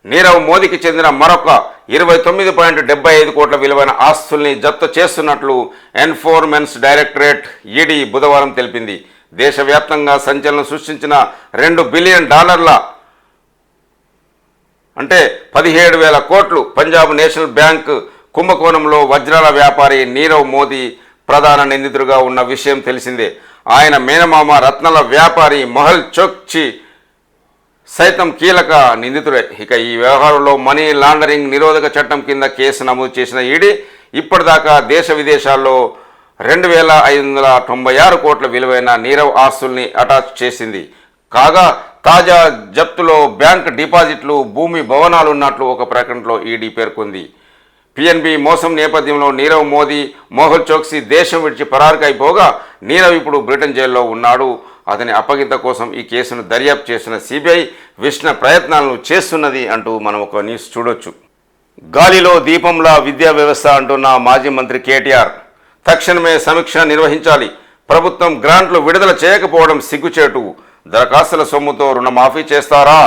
నీరవ్ మోదీకి చెందిన మరొక 29.75 కోట్ల విలువైన ఆస్తుల్ని జప్తు చేస్తున్నట్లు ఎన్ఫోర్స్మెంట్ డైరెక్టరేట్ ఈడీ బుధవారం తెలిపింది. దేశవ్యాప్తంగా సంచలనం సృష్టించిన $2 బిలియన్ అంటే 17,000 కోట్లు పంజాబ్ నేషనల్ బ్యాంక్ కుంభకోణంలో వజ్రాల వ్యాపారి నీరవ్ మోదీ ప్రధాన నిందితుడిగా ఉన్న విషయం తెలిసిందే. ఆయన మేనమామ రత్నాల వ్యాపారి మొహల్ చోక్సీ సైతం కీలక నిందితుడే. ఇక ఈ వ్యవహారంలో మనీ లాండరింగ్ నిరోధక చట్టం కింద కేసు నమోదు చేసిన ఈడీ ఇప్పటిదాకా దేశ విదేశాల్లో 2,596 కోట్ల విలువైన నీరవ్ ఆస్తుల్ని అటాచ్ చేసింది. కాగా తాజా జప్తులో బ్యాంక్ డిపాజిట్లు, భూమి, భవనాలు ఉన్నట్లు ఒక ప్రకటనలో ఈడీ పేర్కొంది. పిఎన్బి మోసం నేపథ్యంలో నీరవ్ మోదీ, మొహల్ చోక్సీ దేశం విడిచి పరారికైపోగా నీరవ్ ఇప్పుడు బ్రిటన్ జైల్లో ఉన్నాడు. అతని అప్పగింత కోసం ఈ కేసును దర్యాప్తు చేసిన సిబిఐ విస్తృత ప్రయత్నాలను చేస్తున్నది అంటూ మనం ఒక న్యూస్ చూడొచ్చు. గాలిలో దీపంలా విద్యా వ్యవస్థ అంటున్న మాజీ మంత్రి కేటీఆర్ తక్షణమే సమీక్ష నిర్వహించాలి. ప్రభుత్వం గ్రాంట్లు విడుదల చేయకపోవడం సిగ్గుచేటు. దరఖాస్తుల సొమ్ముతో రుణమాఫీ చేస్తారా?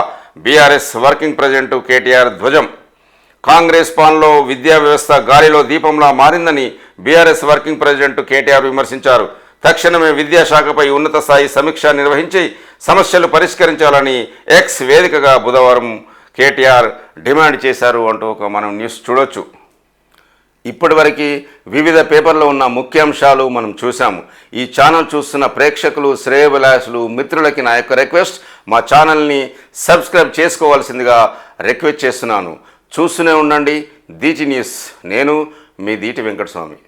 బీఆర్ఎస్ వర్కింగ్ ప్రెసిడెంట్ కేటీఆర్ ధ్వజం. కాంగ్రెస్ పాలనలో విద్యా వ్యవస్థ గాలిలో దీపంలా మారిందని బీఆర్ఎస్ వర్కింగ్ ప్రెసిడెంట్ కేటీఆర్ విమర్శించారు. తక్షణమే విద్యాశాఖపై ఉన్నత స్థాయి సమీక్ష నిర్వహించి సమస్యలు పరిష్కరించాలని ఎక్స్ వేదికగా బుధవారం కేటీఆర్ డిమాండ్ చేశారు అంటూ ఒక మనం న్యూస్ చూడొచ్చు. ఇప్పటివరకు వివిధ పేపర్లో ఉన్న ముఖ్యాంశాలు మనం చూసాము. ఈ ఛానల్ చూస్తున్న ప్రేక్షకులు, శ్రేయోభిలాషులు, మిత్రులకి నా యొక్క రిక్వెస్ట్, మా ఛానల్ని సబ్స్క్రైబ్ చేసుకోవాల్సిందిగా రిక్వెస్ట్ చేస్తున్నాను. చూస్తూనే ఉండండి దీటి న్యూస్. నేను మీ దీటి వెంకటస్వామి.